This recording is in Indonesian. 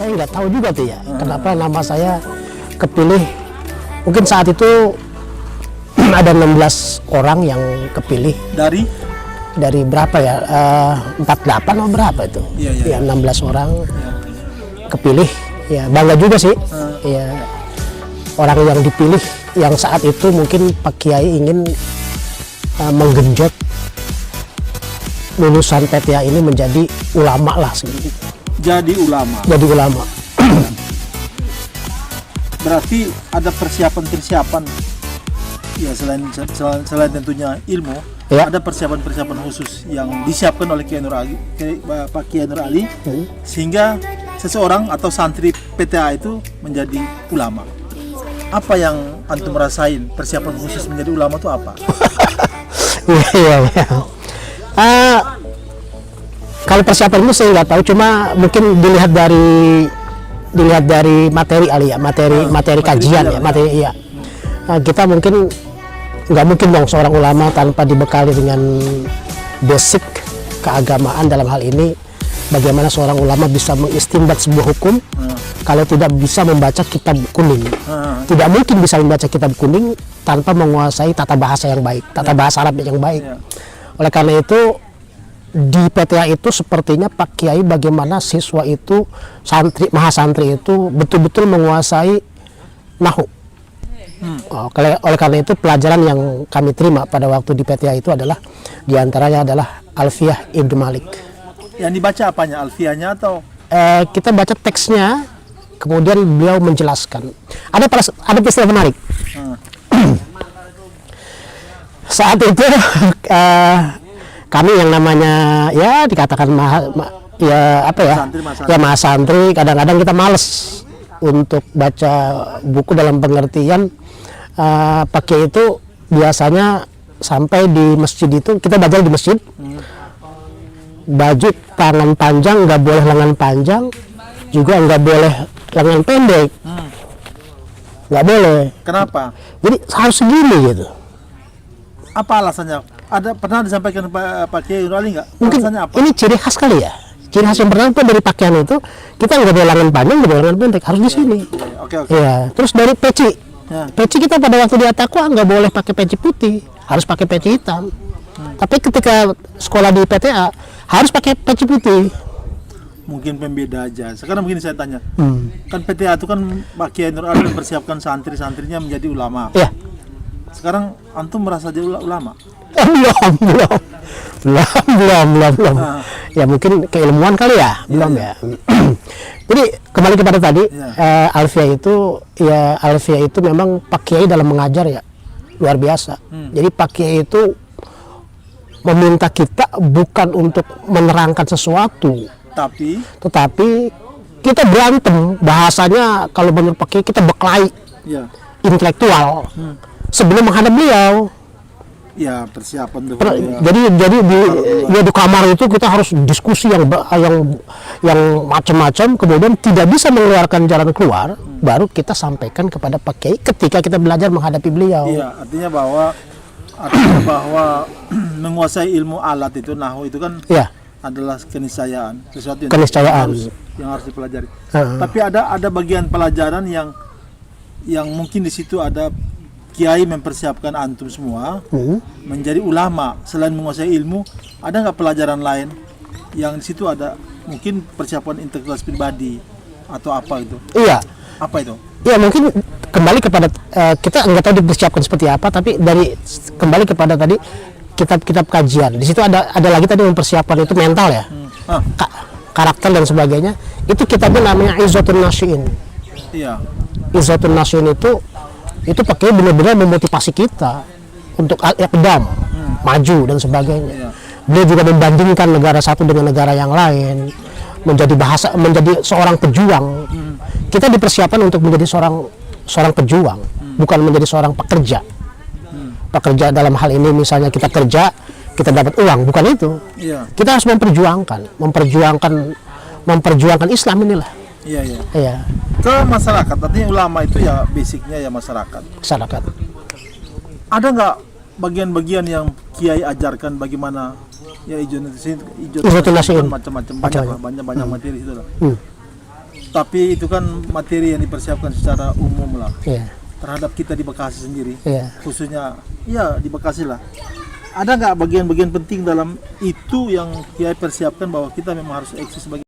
saya nggak tahu juga tuh ya, kenapa nama saya kepilih. Mungkin saat itu ada 16 orang yang kepilih. Dari berapa ya? 48 atau berapa itu? Ya 16 orang kepilih. Ya bangga juga sih. Ya orang yang dipilih yang saat itu mungkin Pak Kiai ingin menggenjot lulusan PTA ini menjadi ulama lah segitu. Jadi ulama. Berarti ada persiapan ya, selain tentunya ilmu, ya. Ada persiapan khusus yang disiapkan oleh Pak Kiai Nur Ali sehingga seseorang atau santri PTA itu menjadi ulama. Apa yang antum rasain persiapan khusus menjadi ulama itu apa? Kalau persiapan itu saya nggak tahu, cuma mungkin dilihat dari materi materi kajian ya, materi ya. Kita mungkin nggak mungkin dong seorang ulama tanpa dibekali dengan basic keagamaan. Dalam hal ini bagaimana seorang ulama bisa mengistinbat sebuah hukum kalau tidak bisa membaca kitab kuning. Tidak mungkin bisa membaca kitab kuning tanpa menguasai tata bahasa yang baik, tata bahasa Arab yang baik. Oleh karena itu di PTA itu sepertinya Pak Kiai bagaimana siswa itu, mahasantri itu betul-betul menguasai nahwu. Oleh karena itu pelajaran yang kami terima pada waktu di PTA itu adalah diantaranya adalah Alfiyah Ibnu Malik. Yang dibaca apanya? Alfiyahnya atau? Kita baca teksnya, kemudian beliau menjelaskan. Ada peristiwa menarik. Saat itu kami yang namanya ya dikatakan mahasantri, kadang-kadang kita males untuk baca buku dalam pengertian Pak Kiai itu biasanya sampai di masjid itu kita belajar di masjid, baju tangan panjang nggak boleh lengan panjang, juga nggak boleh lengan pendek, nggak boleh. Kenapa? Jadi harus segini gitu. Apa alasannya? Pernah disampaikan Pak Kiai Nur Ali nggak? Mungkin apa? Ini ciri khas kali ya. Ciri khas yang pertama dari pakaian itu kita nggak boleh lengan panjang, nggak boleh lengan pendek, harus di sini. Oke. Ya, terus dari peci. Peci kita pada waktu di At-Taqwa nggak boleh pakai peci putih, harus pakai peci hitam. Tapi ketika sekolah di PTA harus pakai peci putih. Mungkin pembeda aja. Sekarang mungkin saya tanya, kan PTA itu kan Pak Kiai Nur Ali mempersiapkan santri-santrinya menjadi ulama. Ya. Sekarang antum merasa jadi ulama? Belum. Ya mungkin keilmuan kali ya, belum ya. Jadi kembali kepada tadi, Alfiyah itu memang Pak Kiai dalam mengajar ya luar biasa. Jadi Pak Kiai itu meminta kita bukan untuk menerangkan sesuatu, tetapi kita berantem. Bahasanya kalau menurut Pak Kiai kita berkelahi intelektual sebelum menghadap beliau. Ya, persiapan tuh. Jadi di kamar itu kita harus diskusi yang macam-macam, kemudian tidak bisa mengeluarkan jalan keluar, baru kita sampaikan kepada Pak Kiai ketika kita belajar menghadapi beliau. Iya, artinya bahwa menguasai ilmu alat itu, nahwu itu kan adalah keniscayaan, sesuatu yang harus dipelajari. Tapi ada bagian pelajaran yang mungkin di situ ada Kiai mempersiapkan antum semua menjadi ulama. Selain menguasai ilmu, ada nggak pelajaran lain yang di situ ada mungkin persiapan integritas pribadi atau apa itu? Iya. Apa itu? Ya mungkin kembali kepada kita nggak tahu dipersiapkan seperti apa, tapi kembali kepada tadi kitab-kitab kajian. Di situ ada lagi tadi mempersiapkan itu mental ya, karakter dan sebagainya. Itu kitabnya namanya Izzatun Nasyiin. Iya. Izzatun Nasyiin itu pakai benar-benar memotivasi kita untuk al-iqdam, maju dan sebagainya. Dia juga membandingkan negara satu dengan negara yang lain, menjadi seorang pejuang. Kita dipersiapkan untuk menjadi seorang pejuang, bukan menjadi seorang pekerja. Pekerja dalam hal ini misalnya kita kerja, kita dapat uang, bukan itu. Kita harus memperjuangkan Islam inilah. Iya. Ke masyarakat, artinya ulama itu ya basicnya ya masyarakat. Ada nggak bagian-bagian yang Kiai ajarkan bagaimana ya Izzatun Nasyiin macam-macam banyak materi itu lah. Tapi itu kan materi yang dipersiapkan secara umum lah. Iya. Terhadap kita di Bekasi sendiri. Iya. Khususnya ya di Bekasi lah. Ada nggak bagian-bagian penting dalam itu yang Kiai persiapkan bahwa kita memang harus eksis sebagai